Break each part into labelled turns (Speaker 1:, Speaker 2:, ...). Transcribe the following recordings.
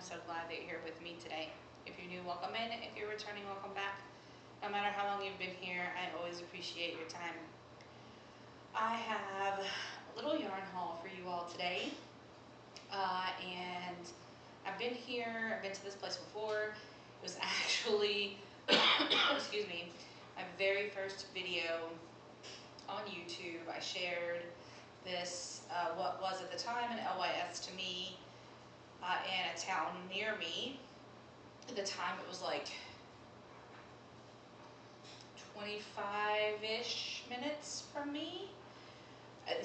Speaker 1: so glad that you're here with me today. If you're new, welcome in. If you're returning, welcome back. No matter how long you've been here, I always appreciate your time. I have a little yarn haul for you all today. And I've been here, I've been to this place before. It was actually, excuse me, my very first video on YouTube. I shared this, what was at the time an LYS to me, in a town near me. At the time it was like 25-ish minutes from me.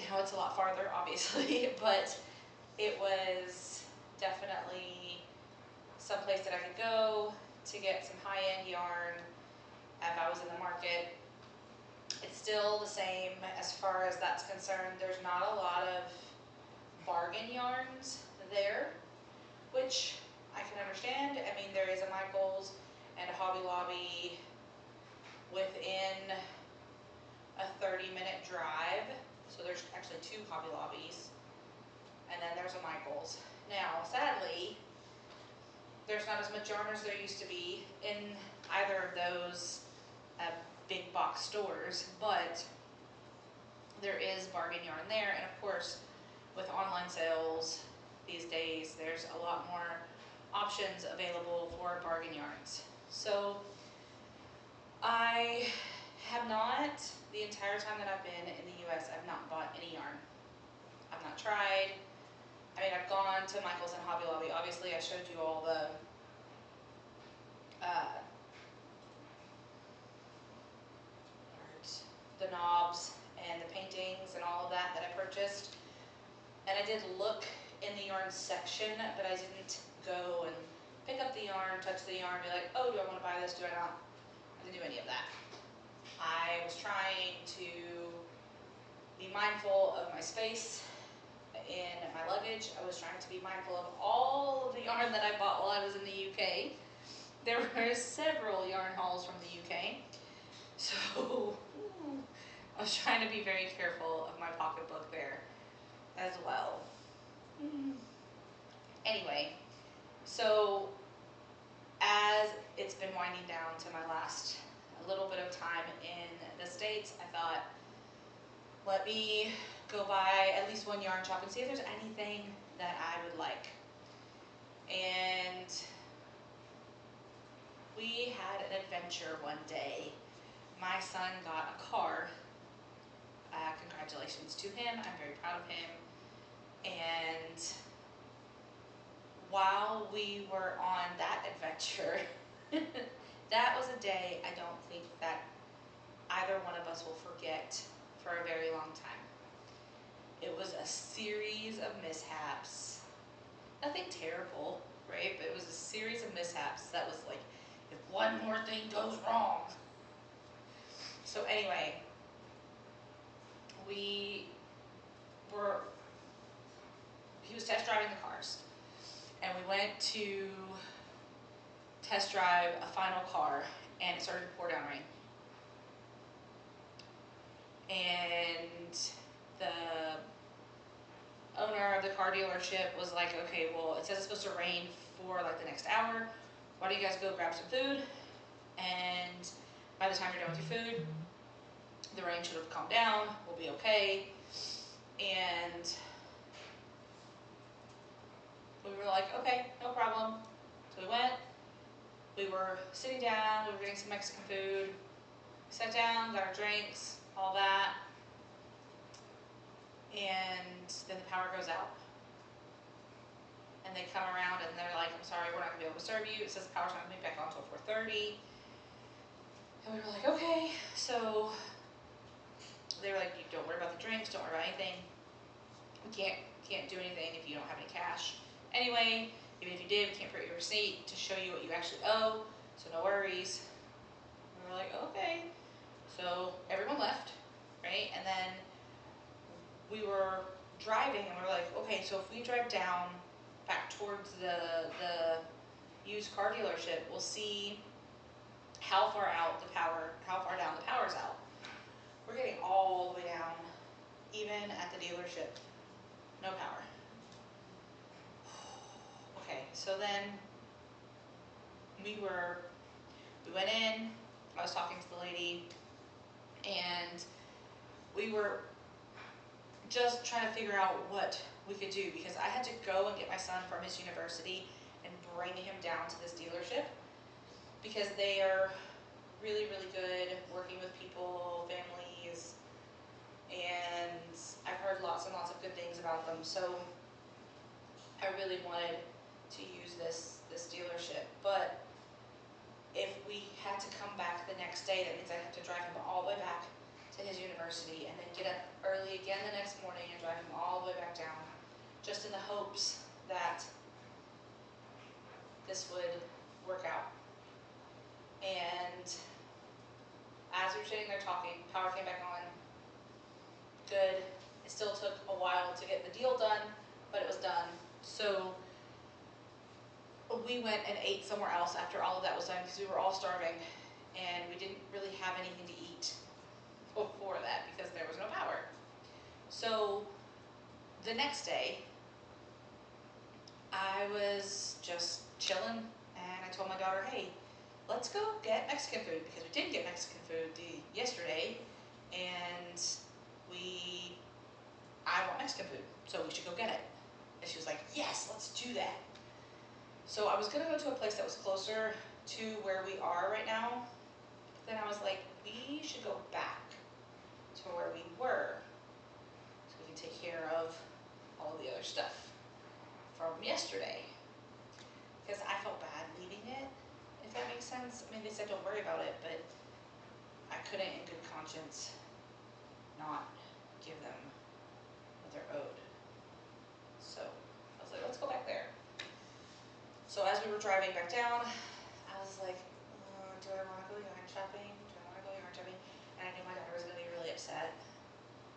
Speaker 1: Now it's a lot farther, obviously, but it was definitely someplace that I could go to get some high-end yarn if I was in the market. It's still the same as far as that's concerned. There's not a lot of bargain yarns there, which I can understand. I mean, there is a Michael's and a Hobby Lobby within a 30-minute drive. So there's actually 2 Hobby Lobbies, and then there's a Michael's. Now, sadly, there's not as much yarn as there used to be in either of those big box stores, but there is bargain yarn there. And of course, with online sales these days, there's a lot more options available for bargain yarns. So I have not, the entire time that I've been in the US, I've not bought any yarn. I've not tried. I mean, I've gone to Michael's and Hobby Lobby. Obviously, I showed you all the knobs and the paintings and all of that I purchased. And I did look in the yarn section, but I didn't go and pick up the yarn, touch the yarn, be like, oh, do I want to buy this, do I not? I didn't do any of that. I was trying to be mindful of my space in my luggage. I was trying to be mindful of all of the yarn that I bought while I was in the UK. There were several yarn hauls from the UK. So I was trying to be very careful of my pocketbook there as well. Anyway, so as it's been winding down to my last little bit of time in the States, I thought, let me go buy at least one yarn shop and see if there's anything that I would like. And we had an adventure one day. My son got a car. Congratulations to him. I'm very proud of him. And while we were on that adventure, that was a day I don't think that either one of us will forget for a very long time. It was a series of mishaps. Nothing terrible, right? But it was a series of mishaps that was like, if one more thing goes wrong. So anyway, he was test driving the cars, and we went to test drive a final car, and it started to pour down rain. And the owner of the car dealership was like, okay, well, it says it's supposed to rain for like the next hour. Why don't you guys go grab some food? And by the time you're done with your food, the rain should have calmed down, we'll be okay. And we were like, okay, no problem. So we went, we were sitting down, we were getting some Mexican food, we sat down, got our drinks, all that. And then the power goes out. And they come around and they're like, I'm sorry, we're not gonna be able to serve you. It says the power's not gonna be back on until 4:30. And we were like, okay. So they were like, don't worry about the drinks, don't worry about anything. We can't do anything if you don't have any cash. Anyway, even if you did, we can't print your receipt to show you what you actually owe, so no worries. And we were like, okay. So everyone left, right? And then we were driving and we were like, okay, so if we drive down back towards the used car dealership, we'll see how far down the power's out. We're getting all the way down, even at the dealership, no power. Okay, so then we went in, I was talking to the lady, and we were just trying to figure out what we could do, because I had to go and get my son from his university and bring him down to this dealership, because they are really, really good working with people, families, and I've heard lots and lots of good things about them. So I really wanted to use this dealership, but if we had to come back the next day, that means I have to drive him all the way back to his university and then get up early again the next morning and drive him all the way back down, just in the hopes that this would work out. And as we were sitting there talking, power came back on. Good. It still took a while to get the deal done, but it was done. So we went and ate somewhere else after all of that was done, because we were all starving and we didn't really have anything to eat before that because there was no power. So the next day I was just chilling and I told my daughter, hey, let's go get Mexican food, because we didn't get Mexican food yesterday, and I want Mexican food, so we should go get it. And she was like, yes, let's do that. So I was gonna go to a place that was closer to where we are right now. Then I was like, we should go back to where we were so we can take care of all of the other stuff from yesterday. Because I felt bad leaving it, if that makes sense. I mean, they said don't worry about it, but I couldn't in good conscience not give them what they're owed. So I was like, let's go back there. So as we were driving back down, I was like, do I want to go yarn shopping? Do I want to go yarn shopping? And I knew my daughter was going to be really upset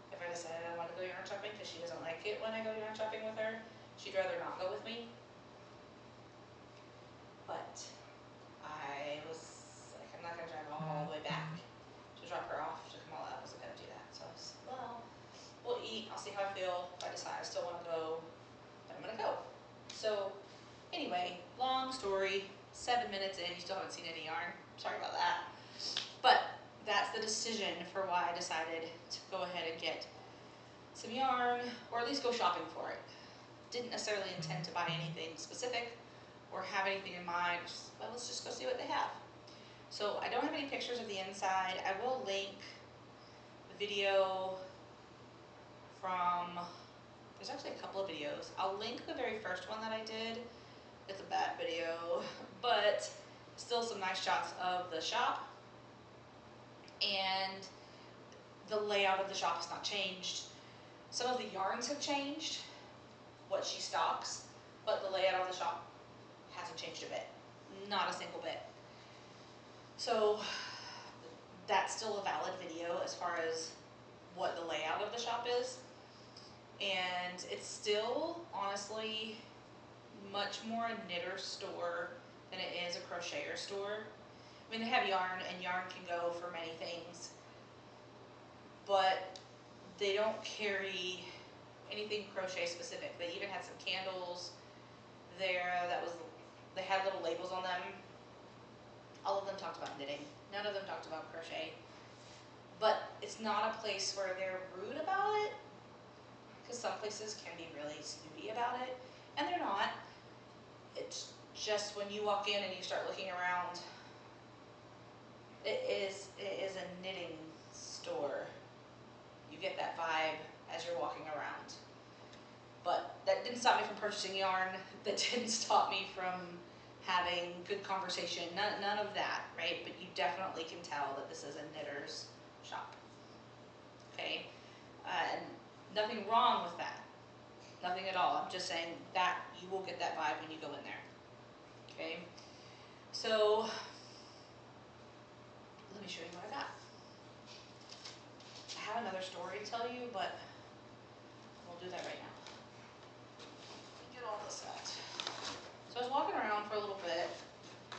Speaker 1: if I decided I want to go yarn shopping, because she doesn't like it when I go yarn shopping with her. She'd rather not go with me. But I was like, I'm not going to drive all the way back to drop her off to come all out. I wasn't going to do that. So I was like, well, we'll eat. I'll see how I feel. If I decide I still want to go, then I'm going to go. So anyway, long story, 7 minutes in, you still haven't seen any yarn. Sorry about that. But that's the decision for why I decided to go ahead and get some yarn, or at least go shopping for it. Didn't necessarily intend to buy anything specific or have anything in mind. Just, well, let's just go see what they have. So I don't have any pictures of the inside. I will link the video from, there's actually a couple of videos. I'll link the very first one that I did. It's a bad video, but still some nice shots of the shop. And the layout of the shop has not changed. Some of the yarns have changed, what she stocks, but the layout of the shop hasn't changed a bit. Not a single bit. So that's still a valid video as far as what the layout of the shop is. And it's still, honestly, much more a knitter store than it is a crocheter store. I mean, they have yarn, and yarn can go for many things, but they don't carry anything crochet specific. They even had some candles there they had little labels on them. All of them talked about knitting. None of them talked about crochet. But it's not a place where they're rude about it, because some places can be really snooty about it, and they're not. It's just when you walk in and you start looking around, it is a knitting store. You get that vibe as you're walking around. But that didn't stop me from purchasing yarn. That didn't stop me from having good conversation. None of that, right? But you definitely can tell that this is a knitter's shop. Okay? And nothing wrong with that. Nothing at all. I'm just saying that you will get that vibe when you go in there. Okay? So let me show you what I got. I have another story to tell you, but we'll do that right now. Get all this out. So I was walking around for a little bit,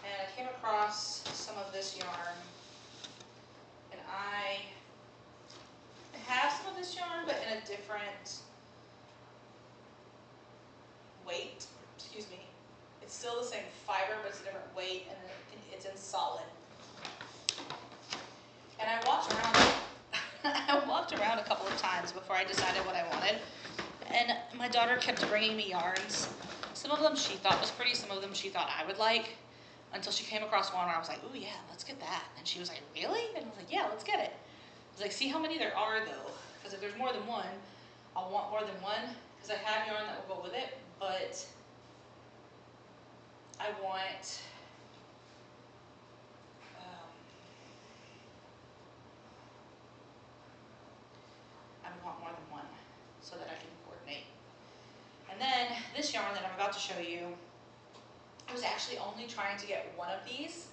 Speaker 1: and I came across some of this yarn, and I have some of this yarn, but in a different weight, excuse me. still the same fiber, but it's a different weight, and it's in solid. And I walked around, I walked around a couple of times before I decided what I wanted. And my daughter kept bringing me yarns. Some of them she thought was pretty, some of them she thought I would like, until she came across one where I was like, ooh yeah, let's get that. And she was like, really? And I was like, yeah, let's get it. I was like, see how many there are though, because if there's more than one, I'll want more than one, because I have yarn that will go with it, but I want, more than one so that I can coordinate. And then this yarn that I'm about to show you, I was actually only trying to get one of these.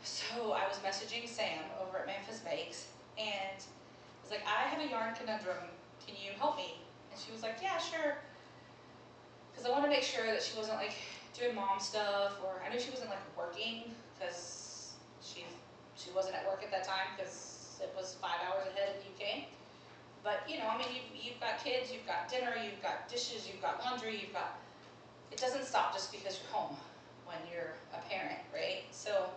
Speaker 1: So I was messaging Sam over at Memphis Bakes, and I was like, I have a yarn conundrum, can you help me? And she was like, yeah, sure. Because I want to make sure that she wasn't like doing mom stuff, or I knew she wasn't like working, because she wasn't at work at that time, because it was 5 hours ahead in the UK. But you know, I mean, you've got kids, you've got dinner, you've got dishes, you've got laundry, it doesn't stop just because you're home when you're a parent, right? So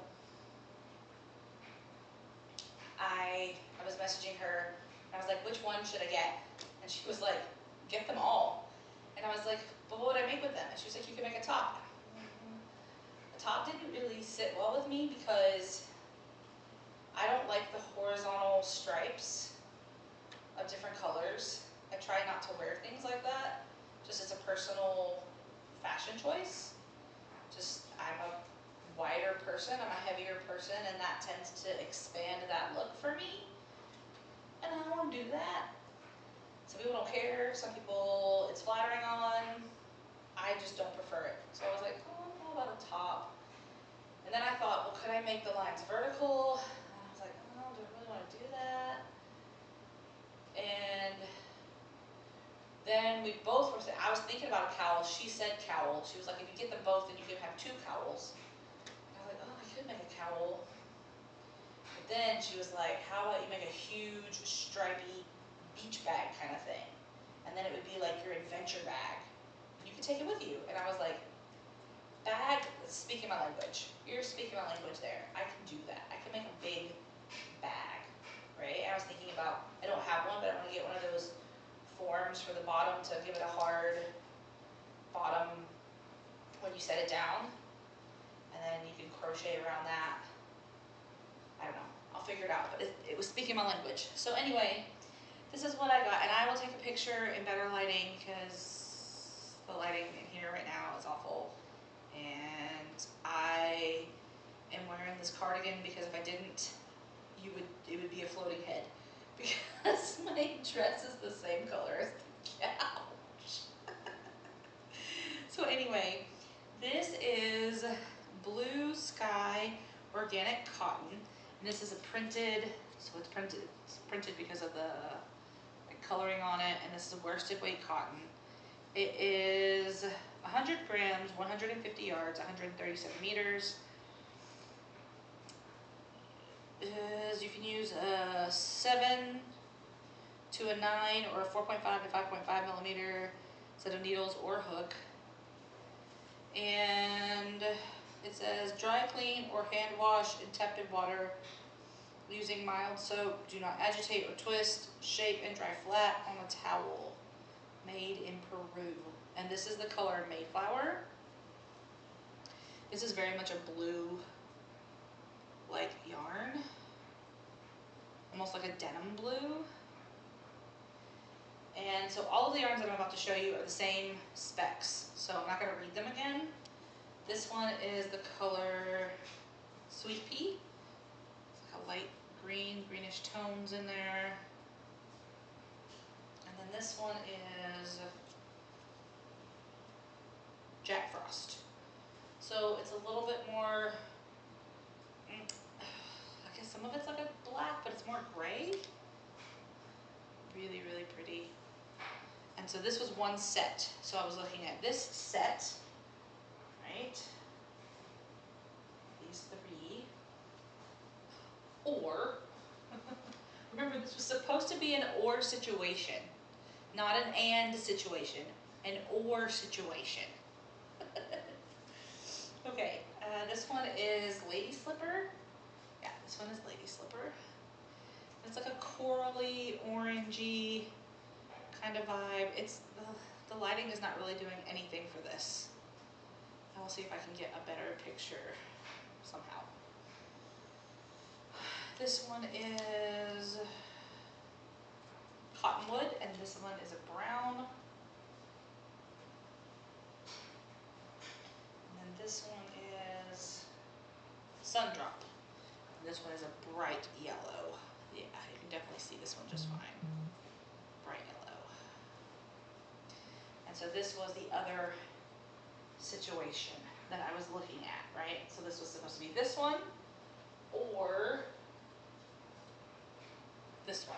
Speaker 1: I was messaging her, and I was like, which one should I get? And she was like, get them all. And I was like, but what would I make with them? And she was like, you can make a top. The top didn't really sit well with me because I don't like the horizontal stripes of different colors. I try not to wear things like that, just as a personal fashion choice. Just, I'm a wider person, I'm a heavier person, and that tends to expand that look for me. And I don't want to do that. Some people don't care, some people it's flattering on. I just don't prefer it. So I was like, oh, I don't know about a top. And then I thought, well, could I make the lines vertical? And I was like, oh, do I really want to do that? And then we both were saying, I was thinking about a cowl, she said cowl. She was like, if you get them both, then you can have 2 cowls. And I was like, oh, I could make a cowl. But then she was like, how about you make a huge stripy beach bag kind of thing? And then it would be like your adventure bag. You could take it with you. And I was like, bag, speaking my language. You're speaking my language there. I can do that. I can make a big bag, right? I was thinking about, I don't have one, but I want to get one of those forms for the bottom to give it a hard bottom when you set it down. And then you can crochet around that. I don't know. I'll figure it out, but it was speaking my language. So anyway, this is what I got, and I will take a picture in better lighting because the lighting in here right now is awful. And I am wearing this cardigan because if I didn't, it would be a floating head because my dress is the same color as the couch. So anyway, this is Blue Sky Organic Cotton, and this is a printed, so it's printed because of the coloring on it, and this is a worsted weight cotton. It is 100 grams, 150 yards, 137 meters. You can use a 7 to a 9 or a 4.5 to 5.5 millimeter set of needles or hook. And it says dry clean or hand wash in tepid water using mild soap. Do not agitate or twist. Shape and dry flat on a towel. Made in Peru. And this is the color Mayflower. This is very much a blue like yarn. Almost like a denim blue. And so all of the yarns that I'm about to show you are the same specs. So I'm not going to read them again. This one is the color Sweet Pea. It's like a light green, greenish tones in there. And then this one is Jack Frost. So it's a little bit more, I guess some of it's like a black, but it's more gray. Really, really pretty. And so this was one set. So I was looking at this set, right? These 3. Or, remember this was supposed to be an or situation, not an and situation, an or situation. Okay, this one is Lady Slipper. Yeah, this one is Lady Slipper. It's like a corally, orangey kind of vibe. It's the lighting is not really doing anything for this. I will see if I can get a better picture somehow. This one is Cottonwood, and this one is a brown. And then this one is Sundrop. And this one is a bright yellow. Yeah, you can definitely see this one just fine. Bright yellow. And so this was the other situation that I was looking at, right? So this was supposed to be this one or this one.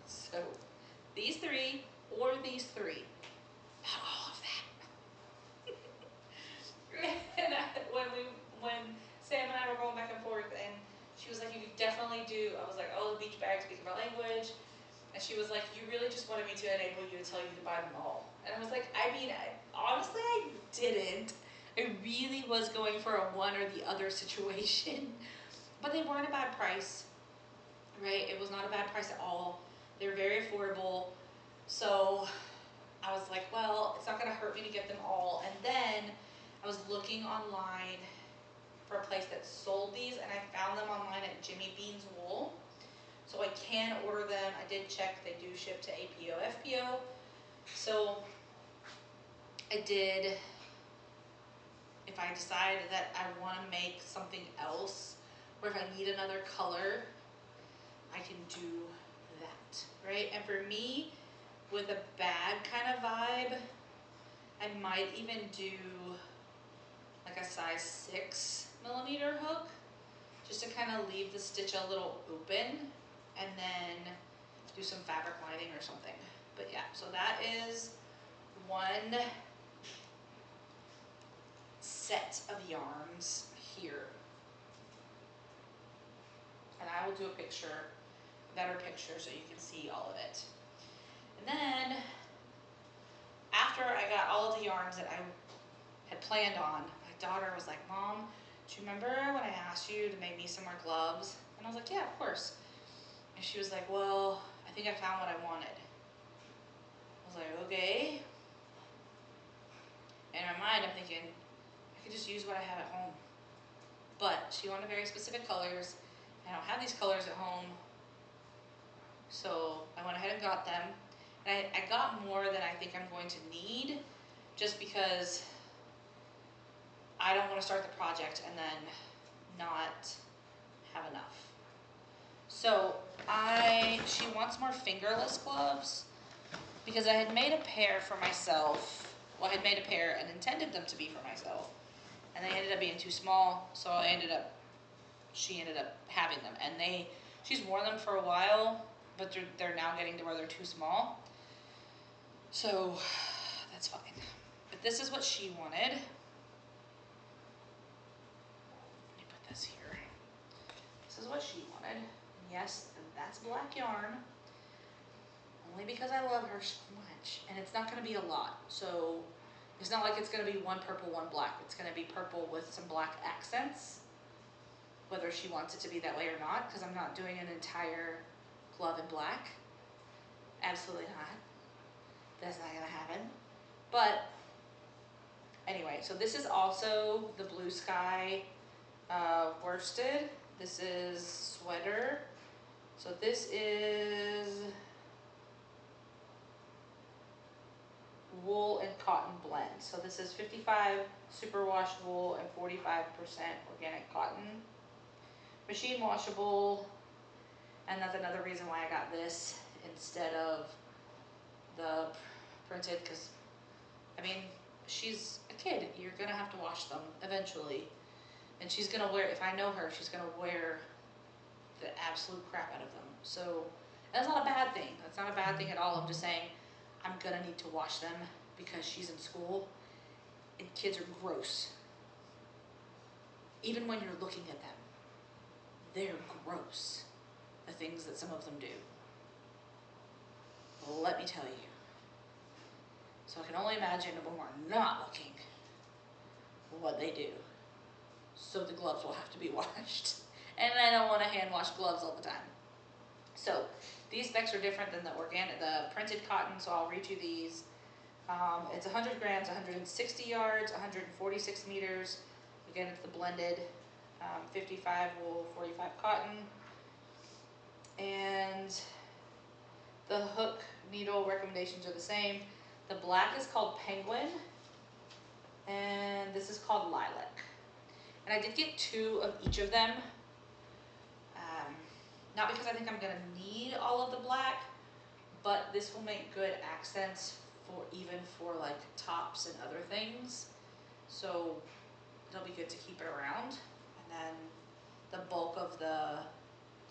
Speaker 1: So these three or these three. Not all of that. And when Sam and I were going back and forth, and she was like, you could definitely do, I was like, oh, the beach bag, speaking my language. And she was like, you really just wanted me to enable you to tell you to buy them all. And I was like, I mean, honestly, I didn't. I really was going for a one or the other situation. But they weren't a bad price, right? It was not a bad price at all. They were very affordable. So I was like, well, it's not going to hurt me to get them all. And then I was looking online for a place that sold these, and I found them online at Jimmy Bean's Wool. So I can order them. I did check, they do ship to APO, FPO. So I did, if I decide that I want to make something else, or if I need another color, I can do that, right? And for me, with a bag kind of vibe, I might even do like a size 6mm hook, just to kind of leave the stitch a little open, and then do some fabric lining or something. But yeah, so that is one set of yarns here. And I will do a picture, better picture, so you can see all of it. And then, after I got all of the yarns that I had planned on, my daughter was like, Mom, do you remember when I asked you to make me some more gloves? And I was like, yeah, of course. And she was like, well, I think I found what I wanted. I was like, okay. And in my mind, I'm thinking, I could just use what I have at home. But she wanted very specific colors. I don't have these colors at home. So I went ahead and got them. And I got more than I think I'm going to need, just because I don't want to start the project and then not have enough. So she wants more fingerless gloves, because I had made a pair for myself. Well, I had made a pair and intended them to be for myself, and they ended up being too small, so she ended up having them, and she's worn them for a while, but they're now getting to where they're too small. So that's fine. But this is what she wanted. Let me put this here. This is what she wanted. And yes, that's black yarn. Only because I love her so much. And it's not going to be a lot. So it's not like it's going to be one purple, one black. It's going to be purple with some black accents. Whether she wants it to be that way or not, because I'm not doing an entire glove in black. Absolutely not. That's not gonna happen. But anyway, so this is also the Blue Sky worsted. This is sweater. So this is wool and cotton blend. So this is 55 superwash wool and 45% organic cotton. Machine washable, and that's another reason why I got this instead of the printed, because I mean, she's a kid. You're gonna have to wash them eventually, and she's gonna wear, if I know her, she's gonna wear the absolute crap out of them. So that's not a bad thing. That's not a bad thing at all. I'm just saying I'm gonna need to wash them because she's in school and kids are gross. Even when you're looking at them, they're gross, the things that some of them do. Let me tell you. So I can only imagine when we're not looking. what they do. So the gloves will have to be washed. And I don't want to hand wash gloves all the time. So these specs are different than the printed cotton, so I'll read you these. It's 100 grams, 160 yards, 146 meters. Again, it's the blended 55 wool, 45 cotton. And the hook needle recommendations are the same. The black is called Penguin, and this is called Lilac. And I did get 2 of each of them. Not because I think I'm gonna need all of the black, but this will make good accents even for like tops and other things. So it'll be good to keep it around. And then the bulk of the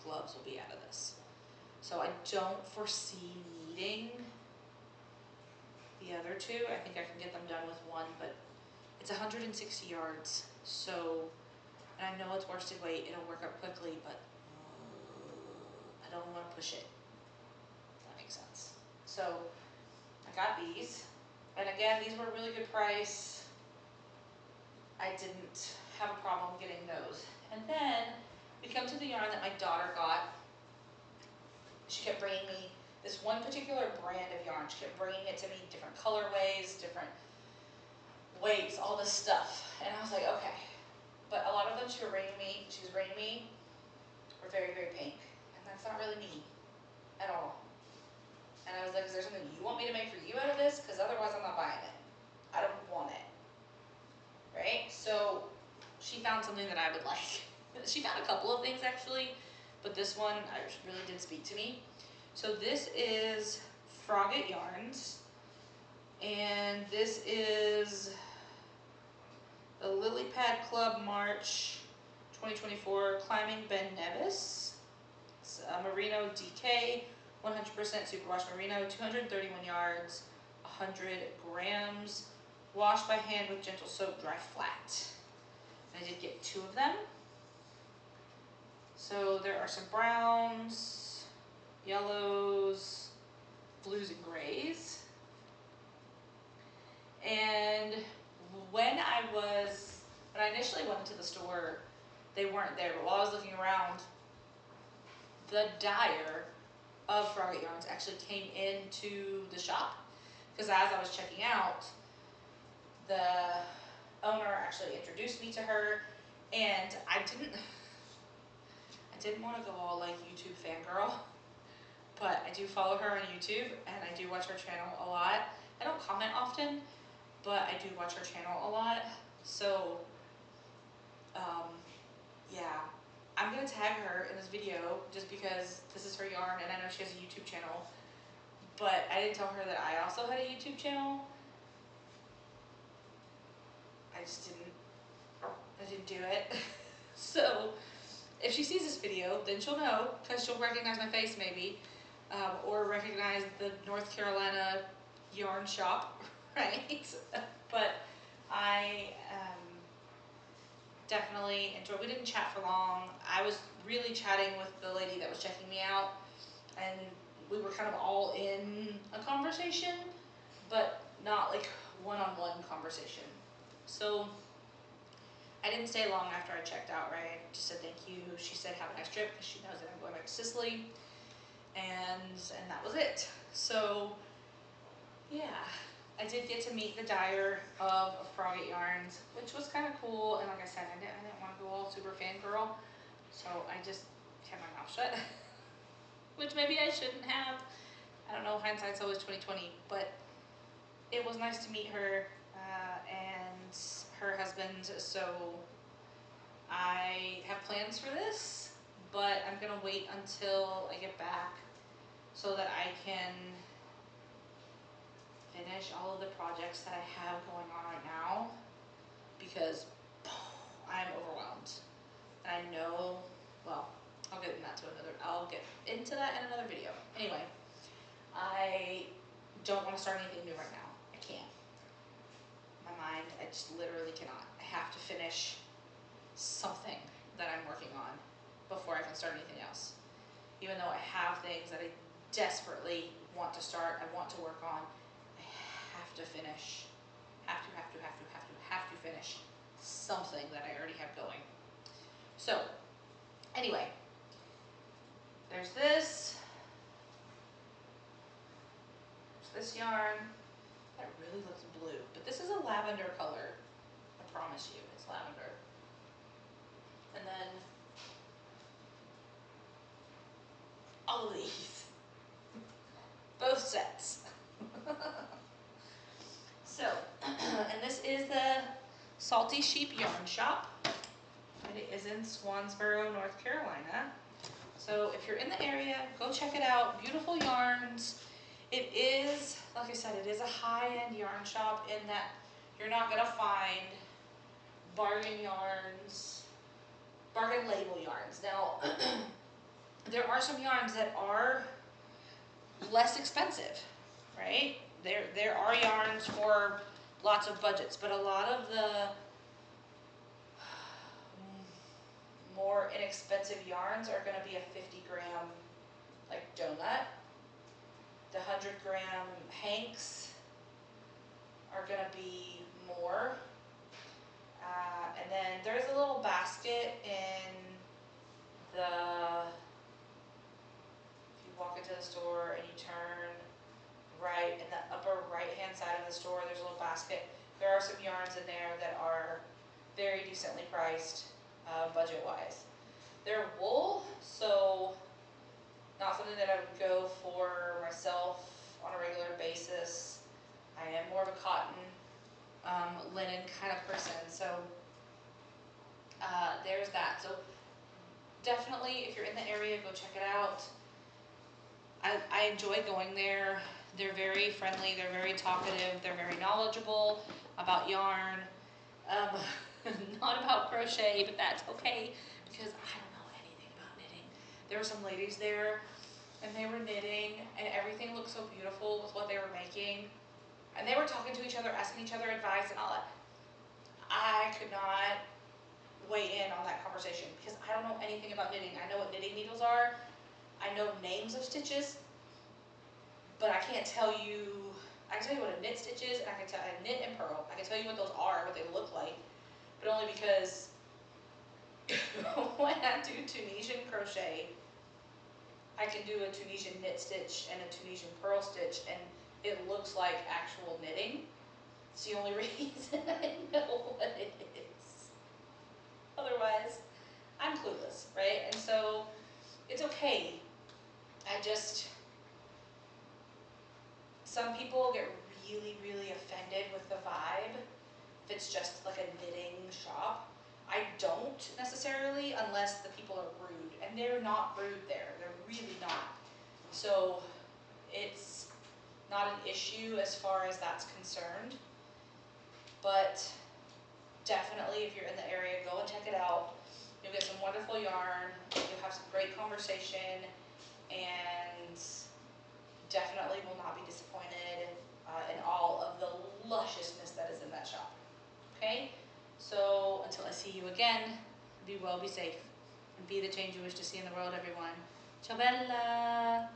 Speaker 1: gloves will be out of this. So I don't foresee needing the other 2. I think I can get them done with 1, but it's 160 yards. So, and I know it's worsted weight, it'll work up quickly, but I don't want to push it. If that makes sense. So I got these, and again, these were a really good price. I didn't have a problem getting those. And then we come to the yarn that my daughter got. She kept bringing me this one particular brand of yarn. She kept bringing it to me, different colorways, different weights, all this stuff. And I was like, okay. But a lot of them she was bringing me were very, very pink. And that's not really me at all. And I was like, is there something you want me to make for you out of this? Because otherwise I'm not buying it. I don't want it. Right? So she found something that I would like. She found a couple of things actually, but this one really did speak to me. So this is Frogget Yarns, and this is the Lily Pad Club March 2024 Climbing Ben Nevis. It's Merino DK, 100% superwash merino, 231 yards, 100 grams, washed by hand with gentle soap, dry flat. And I did get 2 of them. So there are some browns, yellows, blues, and grays. And when I initially went into the store, they weren't there. But while I was looking around, the dyer of Frogget Yarns actually came into the shop. Because as I was checking out, the owner actually introduced me to her, and I didn't want to go all like YouTube fangirl, but I do follow her on YouTube and I do watch her channel a lot. I don't comment often, but I do watch her channel a lot. So, yeah, I'm gonna tag her in this video just because this is her yarn and I know she has a YouTube channel, but I didn't tell her that I also had a YouTube channel. I didn't do it. So if she sees this video, then she'll know, because she'll recognize my face maybe, or recognize the North Carolina yarn shop, right? But I definitely enjoyed. We didn't chat for long. I was really chatting with the lady that was checking me out, and we were kind of all in a conversation, but not like one-on-one conversation. So I didn't stay long after I checked out, right? I just said thank you. She said have a nice trip because she knows that I'm going back to Sicily, and that was it. So yeah, I did get to meet the dyer of Frogget Yarns, which was kind of cool. And like I said, I didn't want to go all super fangirl, so I just kept my mouth shut, which maybe I shouldn't have. I don't know, hindsight's always 20/20, but it was nice to meet her and her husband. So I have plans for this, but I'm gonna wait until I get back so that I can finish all of the projects that I have going on right now, because I'm overwhelmed. And I know, well, I'll get into that in another video. Anyway, I don't want to start anything new right now. I can't. My mind, I just literally cannot. I have to finish something that I'm working on before I can start anything else. Even though I have things that I desperately want to start, I want to work on, I have to finish. Have to finish. something that I already have going. So anyway, there's this. There's this yarn. That really looks blue, but this is a lavender color. I promise you, it's lavender. And then all of these, both sets. So, and this is the Salty Sheep Yarn Shop, and it is in Swansboro, North Carolina. So if you're in the area, go check it out. Beautiful yarns. It is, like I said, it is a high-end yarn shop in that you're not gonna find bargain yarns, bargain label yarns. Now, there are some yarns that are less expensive, right? There are yarns for lots of budgets, but a lot of the more inexpensive yarns are gonna be a 50-gram like donut. The 100-gram hanks are gonna be more. And then there's a little basket in the, if you walk into the store and you turn right in the upper right-hand side of the store, there's a little basket. There are some yarns in there that are very decently priced, budget-wise. They're wool, so not something that I would go for myself on a regular basis. I am more of a cotton, linen kind of person, so there's that. So definitely, if you're in the area, go check it out. I enjoy going there. They're very friendly, they're very talkative, they're very knowledgeable about yarn. Not about crochet, but that's okay, because I don't know anything about knitting. There were some ladies there, and they were knitting, and everything looked so beautiful with what they were making. And they were talking to each other, asking each other advice and all that. I could not weigh in on that conversation because I don't know anything about knitting. I know what knitting needles are. I know names of stitches, but I can't tell you, I can tell you what a knit stitch is, and I can tell a knit and purl. I can tell you what those are, what they look like, but only because when I do Tunisian crochet, I can do a Tunisian knit stitch and a Tunisian purl stitch, and it looks like actual knitting. It's the only reason I know what it is. Otherwise, I'm clueless, right? And so, it's okay. Some people get really, really offended with the vibe if it's just like a knitting shop. I don't necessarily, unless the people are rude, and they're not rude there. They're really not. So it's not an issue as far as that's concerned, but definitely if you're in the area, go and check it out. You'll get some wonderful yarn, you'll have some great conversation, and definitely will not be disappointed in all of the lusciousness that is in that shop. Okay? So until I see you again, be well, be safe, and be the change you wish to see in the world, everyone. Ciao bella!